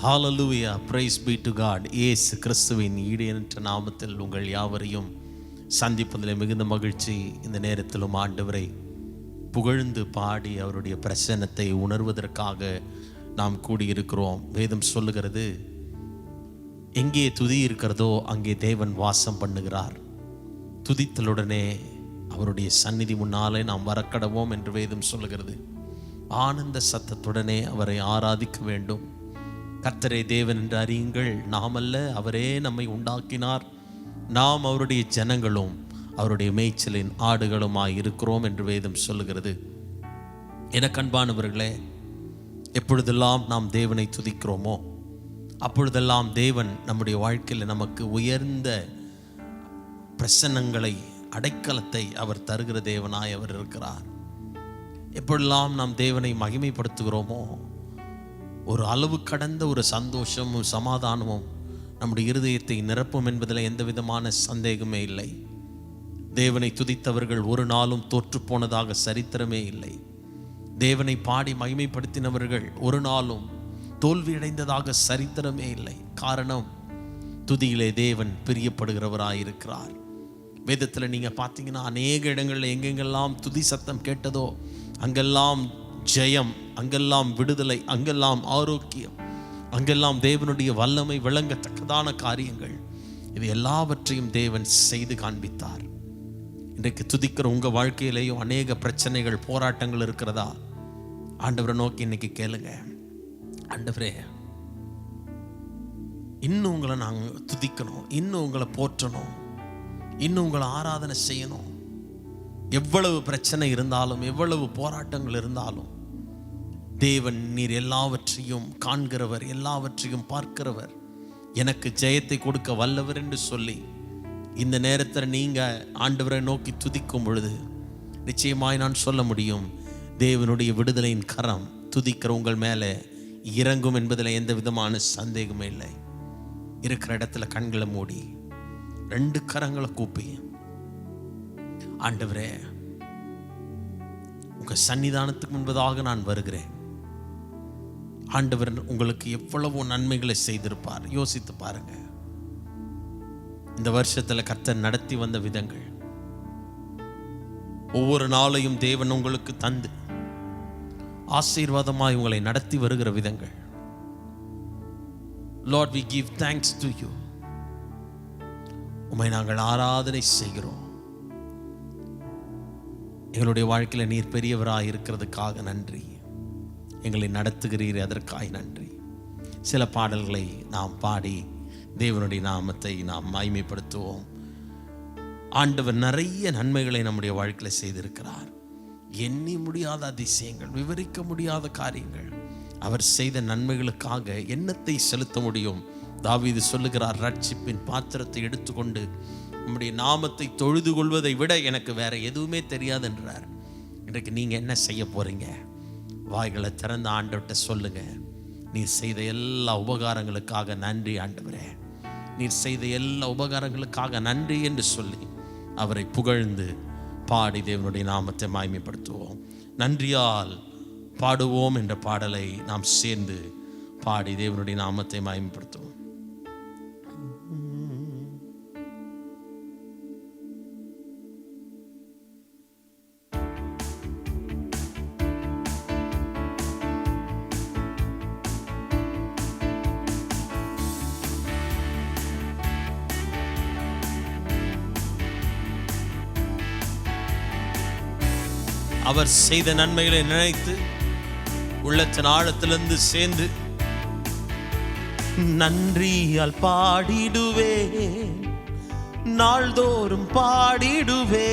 Hallelujah, praise be to God. இயேசு கிறிஸ்துவின் ஈடேற்ற நாமத்தில் உங்கள் யாவரையும் சந்திப்பதில் மிகுந்த மகிழ்ச்சி. இந்த நேரத்திலும் ஆண்டவரை புகழ்ந்து பாடி அவருடைய பிரசன்னத்தை உணர்வதற்காக நாம் கூடியிருக்கிறோம். வேதம் சொல்லுகிறது, எங்கே துதி இருக்கிறதோ அங்கே தேவன் வாசம் பண்ணுகிறார். துதித்தலுடனே அவருடைய சந்நிதி முன்னாலே நாம் வரக்கடவோம் என்று வேதம் சொல்லுகிறது. ஆனந்த சத்தத்துடனே அவரை ஆராதிக்க வேண்டும். கர்த்தரே தேவன் என்று அறியுங்கள், நாம் அல்ல, அவரே நம்மை உண்டாக்கினார். நாம் அவருடைய ஜனங்களும் அவருடைய மேய்ச்சலின் ஆடுகளுமாய் இருக்கிறோம் என்று வேதம் சொல்லுகிறது. எனக்கு அன்பானவர்களே, எப்பொழுதெல்லாம் நாம் தேவனை துதிக்கிறோமோ அப்பொழுதெல்லாம் தேவன் நம்முடைய வாழ்க்கையில் நமக்கு உயர்ந்த பிரசன்னங்களை, அடைக்கலத்தை அவர் தருகிற தேவனாய் அவர் இருக்கிறார். எப்பொழுதெல்லாம் நாம் தேவனை மகிமைப்படுத்துகிறோமோ ஒரு அளவு கடந்த ஒரு சந்தோஷமும் சமாதானமும் நம்முடைய இருதயத்தை நிரப்பும் என்பதில் எந்த விதமான சந்தேகமே இல்லை. தேவனை துதித்தவர்கள் ஒரு நாளும் தோற்று போனதாக சரித்திரமே இல்லை. தேவனை பாடி மகிமைப்படுத்தினவர்கள் ஒரு நாளும் தோல்வியடைந்ததாக சரித்திரமே இல்லை. காரணம், துதியிலே தேவன் பிரியப்படுகிறவராயிருக்கிறார். வேதத்தில் நீங்கள் பார்த்தீங்கன்னா அநேக இடங்களில் எங்கெங்கெல்லாம் துதி சத்தம் கேட்டதோ அங்கெல்லாம் ஜெயம், அங்கெல்லாம் விடுதலை, அங்கெல்லாம் ஆரோக்கியம், அங்கெல்லாம் தேவனுடைய வல்லமை விளங்கத்தக்கதான காரியங்கள், இது எல்லாவற்றையும் தேவன் செய்து காண்பித்தார். இன்றைக்கு துதிக்கிற உங்கள் வாழ்க்கையிலேயும் அநேக பிரச்சனைகள், போராட்டங்கள் இருக்கிறதா? ஆண்டவரை நோக்கி இன்னைக்கு கேளுங்க, ஆண்டவரே இன்னும் உங்களை நாங்கள் துதிக்கணும், இன்னும் உங்களை போற்றணும், இன்னும் உங்களை ஆராதனை செய்யணும். எவ்வளவு பிரச்சனை இருந்தாலும், எவ்வளவு போராட்டங்கள் இருந்தாலும், தேவன் நீர் எல்லாவற்றையும் காண்கிறவர், எல்லாவற்றையும் பார்க்கிறவர், எனக்கு ஜெயத்தை கொடுக்க வல்லவர் என்று சொல்லி இந்த நேரத்தில் நீங்கள் ஆண்டவரை நோக்கி துதிக்கும் பொழுது நிச்சயமாய் நான் சொல்ல முடியும், தேவனுடைய விடுதலையின் கரம் துதிக்கிற உங்கள் மேலே இறங்கும் என்பதில் எந்த விதமான சந்தேகமே இல்லை. இருக்கிற இடத்துல கண்களை மூடி 2 கரங்களை கூப்பி, ஆண்டவரே உங்க சன்னிதானத்துக்கு முன்பதாக நான் வருகிறேன். ஆண்டவர் உங்களுக்கு எவ்வளவோ நன்மைகளை செய்திருப்பார். யோசித்து பாருங்க. இந்த வருஷத்துல கர்த்தர் நடத்தி வந்த விதங்கள், ஒவ்வொரு நாளையும் தேவன் உங்களுக்கு தந்து ஆசீர்வாதமாய் உங்களை நடத்தி வருகிற விதங்கள். Lord, we give thanks to you. உம்மை நாங்கள் ஆராதனை செய்கிறோம். எங்களுடைய வாழ்க்கையில் நீர் பெரியவராக இருக்கிறதுக்காக நன்றி. எங்களை நடத்துகிறீர், அதற்காக நன்றி. சில பாடல்களை நாம் பாடி தேவனுடைய நாமத்தை நாம் மகிமைப்படுத்துவோம். ஆண்டவர் நிறைய நன்மைகளை நம்முடைய வாழ்க்கையில் செய்திருக்கிறார். எண்ணி முடியாத அதிசயங்கள், விவரிக்க முடியாத காரியங்கள், அவர் செய்த நன்மைகளுக்காக எண்ணத்தை செலுத்த முடியும். தாவீது சொல்லுகிறார், ரட்சிப்பின் பாத்திரத்தை எடுத்துக்கொண்டு நம்முடைய நாமத்தை தொழுது கொள்வதை விட எனக்கு வேற எதுவுமே தெரியாது என்றார். இன்றைக்கு நீங்க என்ன செய்ய போறீங்க? வாய்களை திறந்த ஆண்டவர்கிட்ட சொல்லுங்க, நீர் செய்த எல்லா உபகாரங்களுக்காக நன்றி ஆண்டவரே, நீர் செய்த எல்லா உபகாரங்களுக்காக நன்றி என்று சொல்லி அவரை புகழ்ந்து பாடி தேவனுடைய நாமத்தை மகிமைப்படுத்துவோம். நன்றியால் பாடுவோம் என்ற பாடலை நாம் சேர்ந்து பாடி தேவனுடைய நாமத்தை மகிமைப்படுத்துவோம். அவர் செய்த நன்மைகளை நினைத்து உள்ளத்தின் ஆழத்திலிருந்து சேர்ந்து நன்றியால் பாடிடுவே, நாள்தோறும் பாடிடுவே,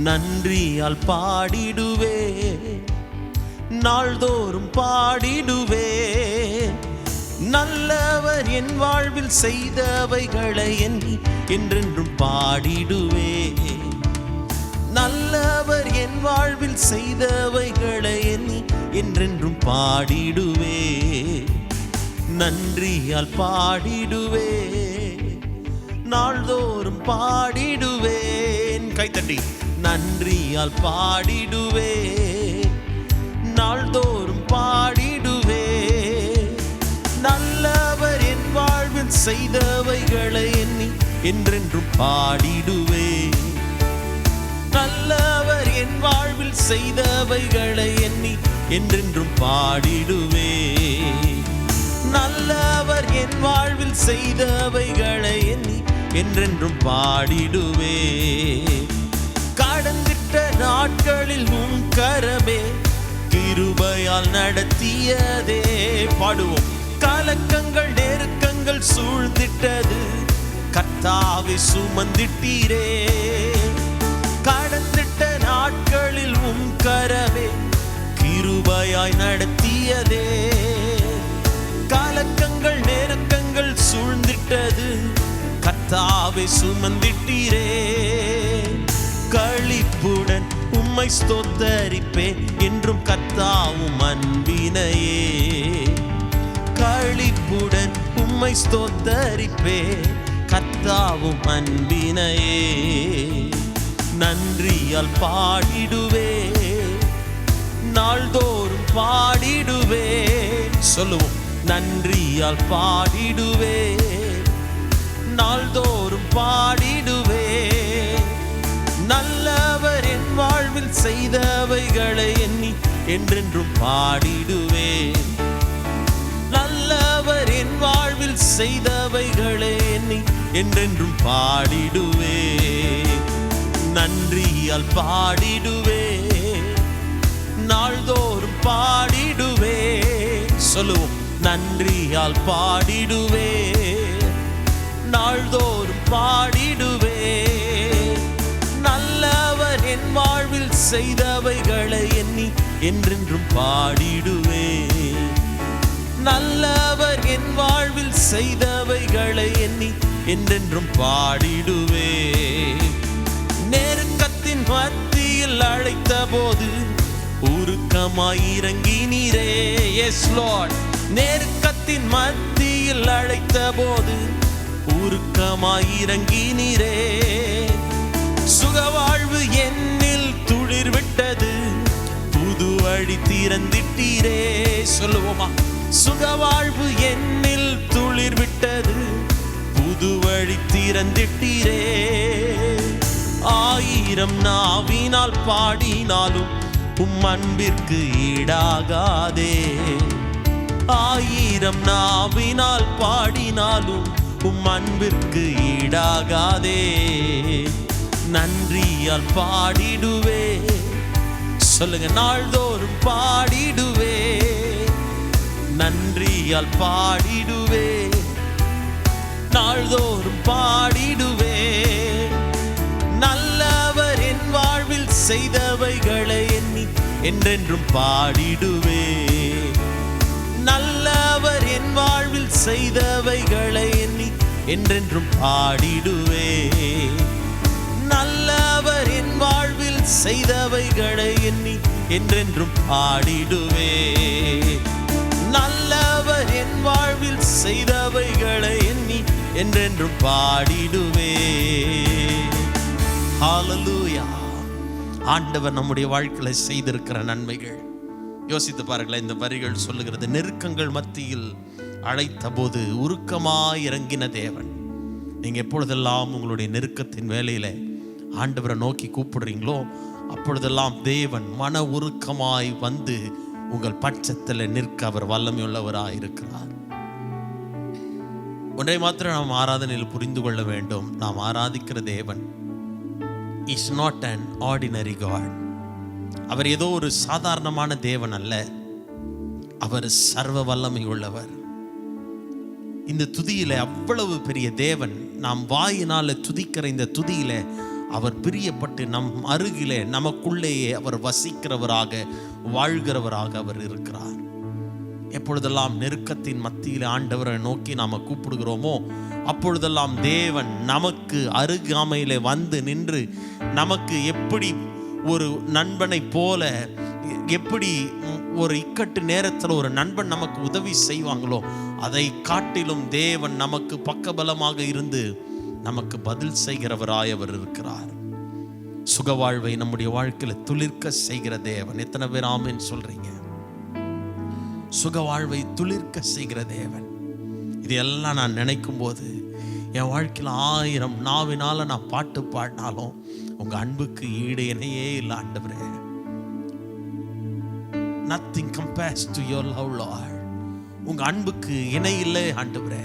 நன்றியால் பாடிடுவே, நாள்தோறும் பாடிடுவே, நல்லவர் என் வாழ்வில் செய்தவைகளை எண்ணி என்றென்றும் பாடிடுவே, நல்லவர் என் வாழ்வில் செய்தவைகளை எண்ணி என்றென்றும் பாடிடுவே, நன்றியால் பாடிடுவே, நாள்தோறும் பாடிடுவேன். கைத்தட்டி நன்றியால் பாடிடுவே, நாள்தோறும் பாடிடுவே, செய்தவைகளை எண்ணி என்றென்றும் பாடிடுவே. நல்லவர் என் வாழ்வில் செய்தவைகளை எண்ணி என்றென்றும் பாடிடுவே. நல்லவர் என் வாழ்வில் செய்தவைகளை எண்ணி என்றென்றும் பாடிடுவே. கடந்திட்ட நாட்களில் உம் கரமே கிருபையால் நடத்தியதே. பாடுவோம். கலக்கங்கள் நெருக்கங்கள் சூழ்ந்திட்டது, கர்த்தாவே சுமந்திட்டீரே. கடந்திட்ட நாட்களில் உம் கரமே கிருபையாய் நடத்தியதே. கலக்கங்கள் நெருக்கங்கள் சூழ்ந்திட்டது, கர்த்தாவே சுமந்திட்டீரே. களிப்புடன் உம்மை ஸ்தோத்தரிப்பேன் என்றும் கர்த்தாவும் அன்பினையே. களிப்புடன் உம்மை ஸ்தோத்தரிப்பேன் கர்த்தாவும் அன்பினையே. நன்றியால் பாடிடுவே, நாள்தோறும் பாடிடுவே. சொல்லுவோம். நன்றியால் பாடிடுவே, நாள்தோறும் பாடிடுவே. நல்லவர் என் வாழ்வில் செய்தவைகளை எண்ணி என்றென்றும் பாடிடுவே. நல்லவர் என் வாழ்வில் செய்தவைகளை எண்ணி என்றென்றும் பாடிடுவே. நன்றியால் பாடிடுவே, நாள்தோறும் பாடிடுவே. சொல்லுவோம். நன்றியால் பாடிடுவே, நாள்தோறும் பாடிடுவே. நல்லவர் என் வாழ்வில் செய்தவைகளை எண்ணி என்றென்றும் பாடிடுவே. நல்லவர் என் வாழ்வில் செய்தவைகளை எண்ணி என்றென்றும் பாடிடுவே. நெருக்கத்தின் மத்தியில் அழைத்த போது உருக்கமாய் இறங்கினீரே. S Lord. நெருக்கத்தின் மத்தியில் அழைத்த போது உருக்கமாய் இறங்கினீரே. சுகவாழ்வு என்னில் துளிர் விட்டது, புது வழி திறந்திட்டீரே. சொல்லுவோமா. சுகவாழ்வு என்னில் துளிர் விட்டது, புது வழி திறந்திட்டீரே. ஆயிரம் நாவினால் பாடினாலும் உம் அன்பிற்கு ஈடாகாதே. ஆயிரம் நாவினால் பாடினாலும் உம் அன்பிற்கு ஈடாகாதே. நன்றியால் பாடிடுவே. சொல்லுங்க. நாள்தோறும் பாடிடுவே, நன்றியால் பாடிடுவே, நாள்தோறும் பாடிடுவே. நல்லவர் என் வாழ்வில் செய்தவைகளை எண்ணி என்றென்றும் பாடிடுவே. நல்லவர் என் வாழ்வில் செய்தவைகளை எண்ணி என்றென்றும் பாடிடுவே. நல்லவர் என் வாழ்வில் செய்தவைகளை எண்ணி என்றென்றும் பாடிடுவே. நல்லவர் என் வாழ்வில் செய்தவைகளை எண்ணி என்றென்றும் பாடிடுவே. ஹல்லேலூயா. ஆண்டவர் நம்முடைய வாழ்க்கையில செய்திருக்கிற நன்மைகள் யோசித்து பாருங்களேன். இந்த வரிகள் சொல்லுகிறது. நெருக்கங்கள் மத்தியில் அழைத்த போது உருக்கமாய் இறங்கின தேவன். நீங்க எப்பொழுதெல்லாம் உங்களுடைய நெருக்கத்தின் வேலையில ஆண்டவரை நோக்கி கூப்பிடுறீங்களோ அப்பொழுதெல்லாம் தேவன் மன உருக்கமாய் வந்து உங்கள் பட்சத்தில் நிற்க அவர் வல்லமையுள்ளவராய் இருக்கிறார். ஒன்றை மாத்திரம் நாம் ஆராதனையில் புரிந்து கொள்ள வேண்டும். நாம் ஆராதிக்கிற தேவன் is not an ordinary God. அவர் ஏதோ ஒரு சாதாரணமான தேவன் அல்ல. அவர் சர்வ வல்லமை உள்ளவர். இந்த துதியில அவ்வளவு பெரிய தேவன், நாம் வாயினால துதிக்கிற இந்த துதியில அவர் பிரியப்பட்டு நம் அருகிலே நமக்குள்ளேயே அவர் வசிக்கிறவராக வாழ்கிறவராக அவர் இருக்கிறார். எப்பொழுதெல்லாம் நெருக்கத்தின் மத்தியில் ஆண்டவரை நோக்கி நாம கூப்பிடுகிறோமோ அப்பொழுதெல்லாம் தேவன் நமக்கு அருகாமையிலே வந்து நின்று நமக்கு எப்படி ஒரு நண்பனை போல, எப்படி ஒரு இக்கட்டு நேரத்தில் ஒரு நண்பன் நமக்கு உதவி செய்வாங்களோ அதை காட்டிலும் தேவன் நமக்கு பக்கபலமாக இருந்து நமக்கு பதில் செய்கிறவராய் அவர் இருக்கிறார். சுகவாழ்வை நம்முடைய வாழ்க்கையில் துளிர்க்க செய்கிற தேவன். எத்தனை பேர் ஆமென் சொல்றீங்க? சுகவாழ்வை துளிர்க்க செய்கிற தேவன். இது எல்லாம் நான் நினைக்கும் போது என் வாழ்க்கையில் 1000 நாவினால நான் பாட்டு பாடினாலும் உங்க அன்புக்கு ஈடு இணையே இல்லை ஆண்டவரே. Nothing compares to your love, Lord. உங்க அன்புக்கு இணை இல்லை ஆண்டவரே.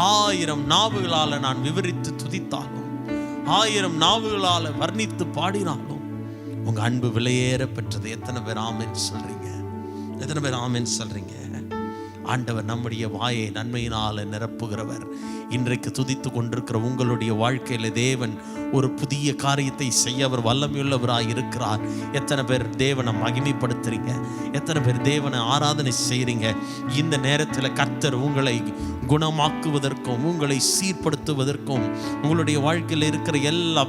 1000 நாவுகளால நான் விவரித்து துதித்தாலும், 1000 நாவுகளால வர்ணித்து பாடினாலும் உங்க அன்பு விலையேற பெற்றது. எத்தனை பேர் ஆமென் சொல்றீங்க? எத்தனை பேர் ஆமென் சொல்றீங்க? ஆண்டவர் நம்முடைய வாயை நன்மையினால நிரப்புகிறவர். இன்றைக்கு துதித்து கொண்டிருக்கிற உங்களுடைய வாழ்க்கையில தேவன் ஒரு புதிய காரியத்தை செய்ய அவர் வல்லமையுள்ளவராய் இருக்கிறார். எத்தனை பேர் தேவனை மகிமைப்படுத்துறீங்க? எத்தனை பேர் தேவனை ஆராதனை செய்றீங்க? இந்த நேரத்தில் கர்த்தர் உங்களை குணமாக்குவதற்கும் உங்களை சீர்படுத்துவதற்கும் உங்களுடைய வாழ்க்கையில் இருக்கிற எல்லா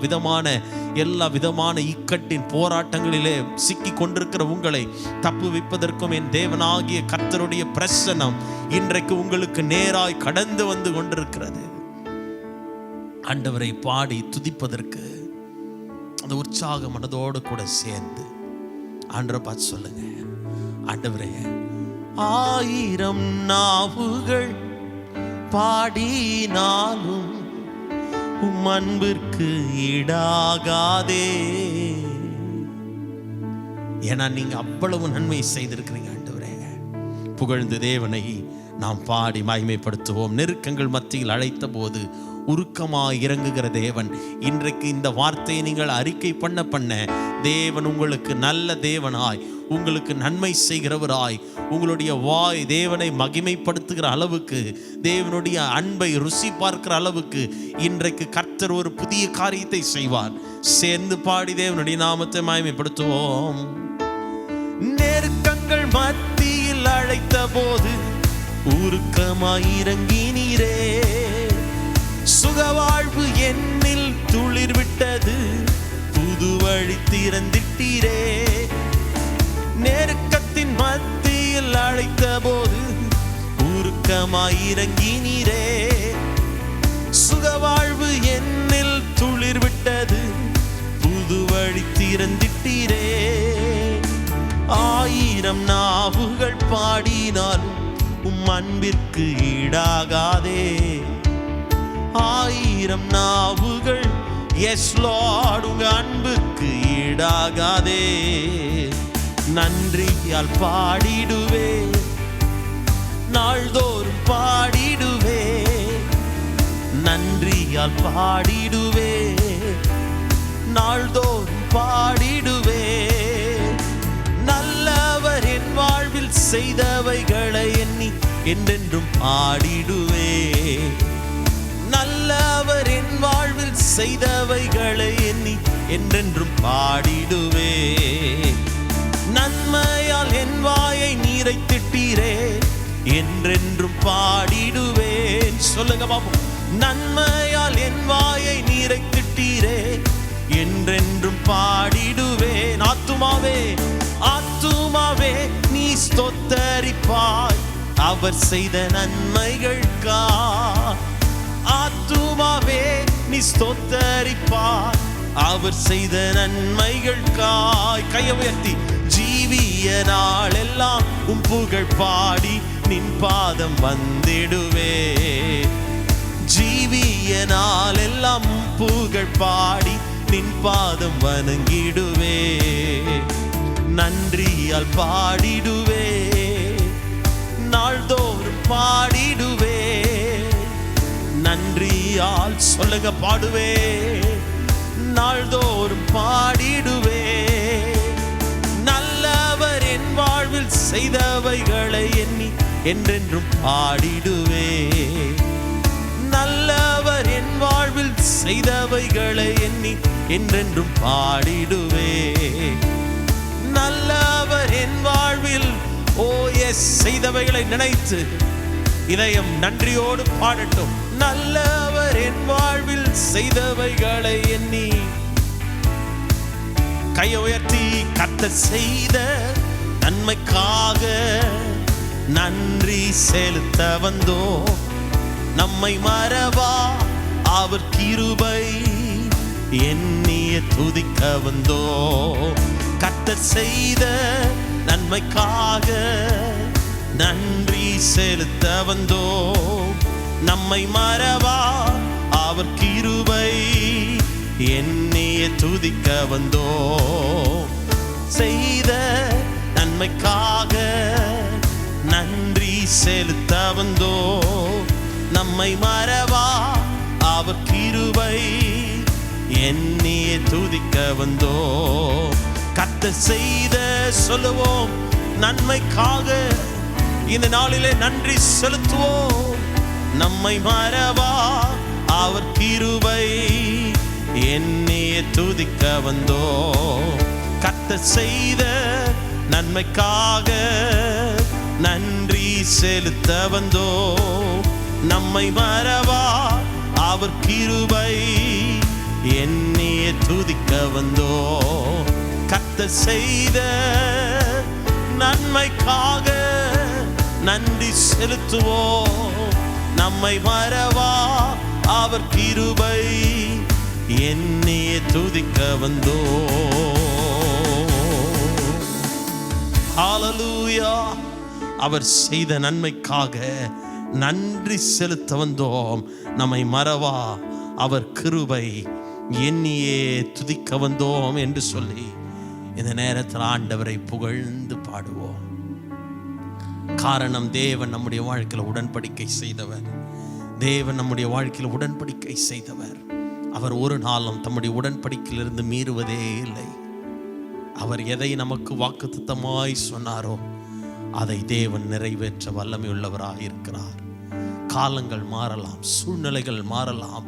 விதமான இக்கட்டின் போராட்டங்களிலே சிக்கி கொண்டிருக்கிற உங்களை தப்பு வைப்பதற்கும் என் தேவனாகிய கர்த்தருடைய பிரசன்னம் இன்றைக்கு உங்களுக்கு நேராய் கடந்து வந்து கொண்டிருக்கிறது. ஆண்டவரை பாடி துதிப்பதற்கு அந்த உற்சாக மனதோடு கூட சேர்ந்து ஆண்டவரை பார்த்து சொல்லுங்க, ஆண்டவரே 1000 நாவுகள் பாடினாலும் உம் அன்பிற்கு ஈடாகாதே. ஏன்னா நீங்க அவ்வளவு நன்மை செய்திருக்கிறீங்க ஆண்டவரே. புகழ்ந்து தேவனை நாம் பாடி மகிமைப்படுத்துவோம். நெருக்கங்கள் மத்தியில் அழைத்த போது உருக்கமாய் இறங்குகிற தேவன், இன்றைக்கு இந்த வார்த்தையை நீங்கள் அறிக்கை பண்ண தேவன் உங்களுக்கு நல்ல தேவனாய், உங்களுக்கு நன்மை செய்கிறவராய், உங்களுடைய வாய் தேவனை மகிமைப்படுத்துகிற அளவுக்கு, தேவனுடைய அன்பை ருசி பார்க்கிற அளவுக்கு இன்றைக்கு கர்த்தர் ஒரு புதிய காரியத்தை செய்வார். சேர்ந்து பாடி தேவனுடைய நாமத்தை மகிமைப்படுத்துவோம். நெருக்கங்கள் மத்தியில் அழைத்த போது உருக்கமாய் இறங்கினீரே, சுகவாழ்வு என்னில் துளிர் விட்டது, புது வழி திறந்திட்டீரே. நெருக்கத்தின் மத்தியில் அழைத்த போது உருக்கமாய் இறங்கினீரே, சுகவாழ்வு என்னில் துளிர் விட்டது, புது வழி திறந்திட்டீரே. 1000 நாவுகள் பாடினாலும் உம் அன்பிற்கு ஈடாகாதே. 1000 நாவுகள் எஸ் லார்ட் உங்க அன்புக்கு ஈடாகாதே. நன்றியால் பாடிடுவே, நாள்தோறும் பாடிடுவே, நன்றியால் பாடிடுவே, நாள்தோறும் பாடிடுவே. நல்லவர் என் வாழ்வில் செய்தவைகளை எண்ணி என்றென்றும் பாடிடுவே. நல்லவர் என் வாழ்வில் செய்தவைகளை எண்ணி என்றென்றும் பாடிடுவே. நன்மையால் என் வாயை நிறைத்திட்டீரே, என்றென்றும் பாடிடுவேன். சொல்லுங்க பாப்போம். நன்மையால் என் வாயை நிறைத்திட்டீரே, என்றென்றும் பாடிடுவேன். ஆத்துமாவே ஆத்துமாவே நீ ஸ்தோத்தரிப்பாய் அவர் செய்த நன்மைகளுக்காய். ஆத்துமாவே நீ ஸ்தோத்தரிப்பாய் அவர் செய்த நன்மைகளுக்காய். கையை உயர்த்தி ஜீவிய நாளெல்லாம் உம் புகழ் பாடி நின் பாதம் வந்திடுவே. ஜீவிய நாளெல்லாம் புகழ் பாடி நின் பாதம் வணங்கிடுவே. நன்றியால் பாடிடுவே, நாள்தோறும் பாடிடுவே. நன்றியால் சொல்லுங்க பாடுவே, நாள்தோறும் பாடிடுவே. நல்லவர் என் வாழ்வில் செய்தவைகளை எண்ணி என்றென்றும் பாடிடுவே. நல்லவர் என் வாழ்வில் செய்தவைகளை எண்ணி என்றென்றும் பாடிடுவே. நல்லவர் என் வாழ்வில் ஓ எஸ் செய்தவைகளை நினைத்து இதயம் நன்றியோடு பாடட்டும். நல்லவர் என் வாழ்வில் செய்தவைகளை எண்ணி. கையை உயர்த்தி கர்த்தர் செய்த நன்மைக்காக நன்றி செலுத்த வந்தோ. நம்மை மறவா அவர் கிருபை எண்ணிய துதிக்க வந்தோ. கர்த்தர் செய்த நன்மைக்காக நன்றி செலுத்த வந்தோம். நம்மை மறவா அவர் கிருபை எண்ணியே துதிக்க வந்தோம். செய்த நன்மைக்காக நன்றி செலுத்த வந்தோம். நம்மை மறவா அவர் கிருபை எண்ணியே துதிக்க வந்தோம். கர்த்தர் செய்த சொல்லுவோம் நன்மைக்காக இந்த நாளிலே நன்றி செலுத்துவோம். நம்மை மறவா அவர் கிருபை எண்ணியே துதிக்க வந்தோம். கர்த்தர் செய்த நன்மைக்காக நன்றி செலுத்த வந்தோம். நம்மை மறவா அவர் கிருபை எண்ணியே துதிக்க வந்தோம். கர்த்தர் செய்த நன்மைக்காக நன்றி செலுத்துவோம். நம்மை மறவா அவர் கிருபை எண்ணியே துதிக்க வந்தோம். ஹல்லேலூயா. அவர் செய்த நன்மைக்காக நன்றி செலுத்த வந்தோம். நம்மை மறவா அவர் கிருபை எண்ணியே துதிக்க வந்தோம் என்று சொல்லி இந்த நேரத்தில் ஆண்டவரை புகழ்ந்து பாடுவோம். காரணம், தேவன் நம்முடைய வாழ்க்கையில் உடன்படிக்கை செய்தவர். தேவன் நம்முடைய வாழ்க்கையில் உடன்படிக்கை செய்தவர். அவர் ஒரு நாளும் தம்முடைய உடன்படிக்கையிலிருந்து மீறுவதே இல்லை. அவர் எதை நமக்கு வாக்குத்தத்தமாய் சொன்னாரோ அதை தேவன் நிறைவேற்ற வல்லமையுள்ளவராக இருக்கிறார். காலங்கள் மாறலாம், சூழ்நிலைகள் மாறலாம்,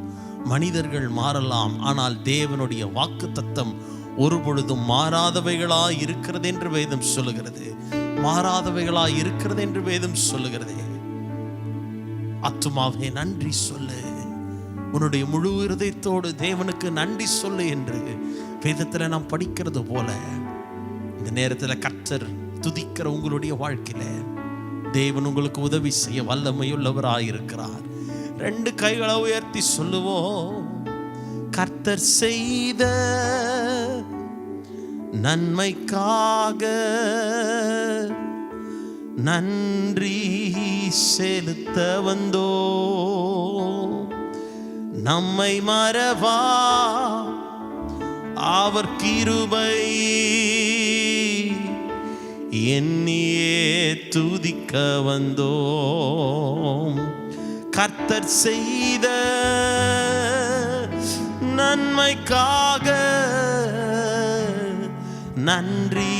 மனிதர்கள் மாறலாம், ஆனால் தேவனுடைய வாக்குத்தத்தம் ஒரு பொழுதும் மாறாதவைகளாய் இருக்கிறது என்று வேதம் சொல்லுகிறது. மாறாதவைகளாய் இருக்கிறது என்று வேதம் சொல்லுகிறது. ஆத்துமாவே நன்றி சொல்லு, உன்னுடைய முழு இருதயத்தோடு தேவனுக்கு நன்றி சொல்லு என்று வேதத்தில் நாம் படிக்கிறது போல இந்த நேரத்தில் கர்த்தர் துதிக்கிற உங்களுடைய வாழ்க்கையில தேவன் உங்களுக்கு உதவி செய்ய வல்லமையுள்ளவராயிருக்கிறார். 2 கைகளை உயர்த்தி சொல்லுவோம். கர்த்தர் செய்த நன்மைக்காக நன்றி செலுத்த வந்தோம். நம்மை மறவா அவர் கிருபை எண்ணியே துதிக்க வந்தோம். கர்த்தர் செய்த நன்மைக்காக நன்றி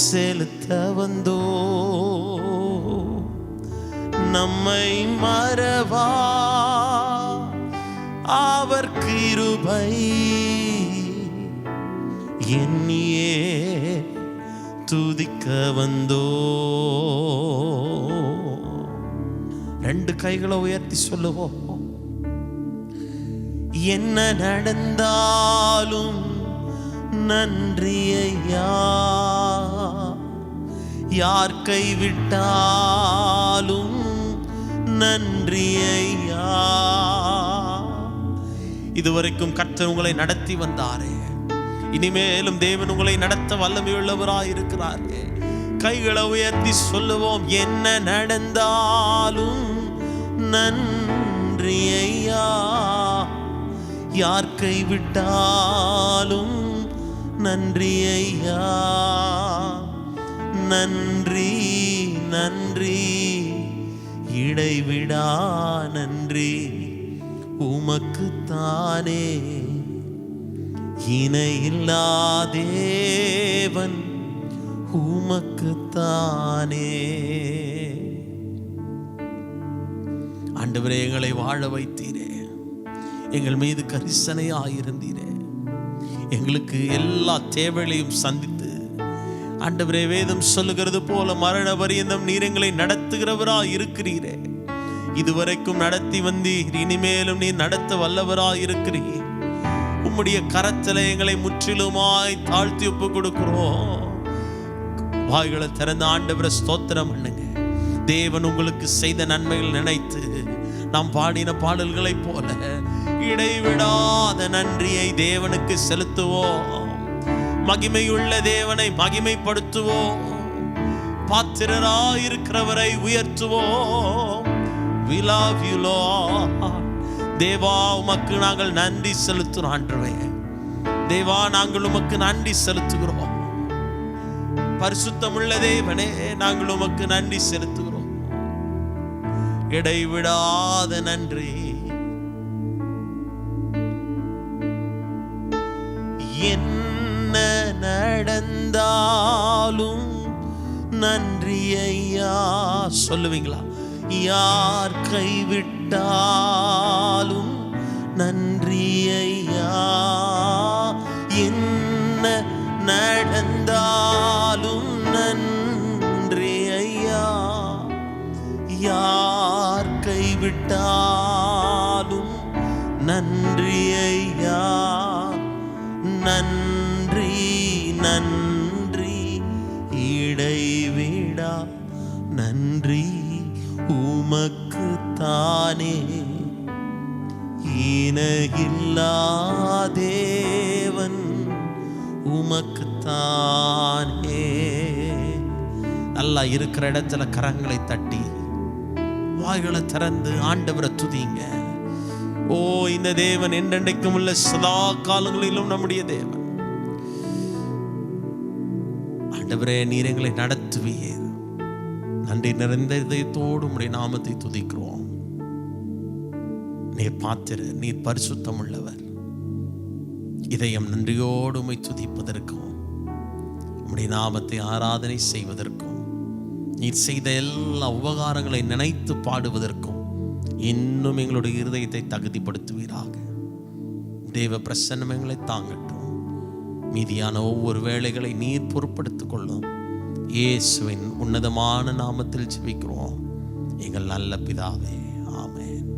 செலுத்த வந்தோம். நம்மை மறவா அவர் கிருபை எண்ணியே துதிக்க வந்தோம். 2 கைகளை உயர்த்தி சொல்லுவோம். என்ன நடந்தாலும் நன்றி ஐயா, யார் கைவிட்டாலும் நன்றி ஐயா. இதுவரைக்கும் கர்த்தர் உங்களை நடத்தி வந்தாரே, இனிமேலும் தேவன் உங்களை நடத்த வல்லமையுள்ளவராய் இருக்கிறாரே. கைகளை உயர்த்தி சொல்லுவோம். என்ன நடந்தாலும் நன்றி ஐயா, யார் கைவிட்டாலும் நன்றி ஐயா. நன்றி நன்றி இடைவிடா நன்றி உமக்குத்தானே. இணையில்லா தேவன் உமக்குத்தானே. ஆண்டவரே, எங்களை வாழ வைத்தீரே, எங்கள் மீது கரிசனையாயிருந்தீரே, எங்களுக்கு எல்லா தேவைகளையும் சந்தித்து ஆண்டவரே, வேதம் சொல்லுகிறது போல மரண பரியந்தம் நீர் எங்களை நடத்துகிறவராய் இருக்கிறீரே. இதுவரைக்கும் நடத்தி வந்தீர், இனிமேலும் நீர் நடத்த வல்லவராய் இருக்கிறீர். உம்முடைய கரத்திலே எங்களை முற்றிலுமாய் தாழ்த்தி ஒப்பு கொடுக்கிறோம். வாய்களை திறந்த ஆண்டவரை ஸ்தோத்திரம் பண்ணுங்க. தேவன் உங்களுக்கு செய்த நன்மைகள் நினைத்து நாம் பாடின பாடல்களை போல இடைவிடாத நன்றியை தேவனுக்கு செலுத்துவோம். மகிமையுள்ள தேவனை மகிமைப்படுத்துவோம். பாத்திரராய் இருக்கிறவரை உயர்த்துவோம். We love you Lord. தேவா, உமக்கு நாங்கள் நன்றி செலுத்துகிறோம் ஆண்டவரே. தேவா, நாங்கள் உமக்கு நன்றி செலுத்துகிறோம். பரிசுத்தமுள்ள தேவனே, நாங்கள் உமக்கு நன்றி செலுத்துகிறோம். இடைவிடாத நன்றி. என்ன நடந்தாலும் நன்றி ஐயா. சொல்லுவீங்களா? யார் கைவிட்டாலும் நன்றி ஐயா. என்ன நடந்தாலும் நன்றி ஐயா. யார் கைவிட்டாலும் நன்றி ஐயா. நன்றி நன்றி இடைவிடா நன்றி உமக்கு தானே. இணையில்லா தேவன் உமக்கு தானே. நல்லா இருக்கிற இடத்துல கரங்களை தட்டி வாய்களை திறந்து ஆண்டவரை துதிங்க. ஓ, இந்த தேவன் என்றென்றைக்கும் உள்ள சதா காலங்களிலும் நம்முடைய தேவன். ஆண்டவரே, நீர் எங்களை நடத்துவீர். நன்றி நிறைந்த இதயத்தோடு உம்முடைய நாமத்தை துதிக்கிறோம். நீர் பாத்திர, நீர் பரிசுத்தம் உள்ளவர். இதயம் நன்றியோடு உம்மை துதிப்பதற்கும் உம்முடைய நாமத்தை ஆராதனை செய்வதற்கும் நீர் செய்த எல்லா உபகாரங்களை நினைத்து பாடுவதற்கும் இன்னும் எங்களுடைய இருதயத்தை தகுதிப்படுத்துவீராக. தேவ பிரசன்னம் எங்களை தாங்கட்டும். மீதியான ஒவ்வொரு வேளைகளை நீர் பொறுப்படுத்திக் கொள்ளும். இயேசுவின் உன்னதமான நாமத்தில் ஜெபிக்கிறோம் எங்கள் நல்ல பிதாவே. ஆமென்.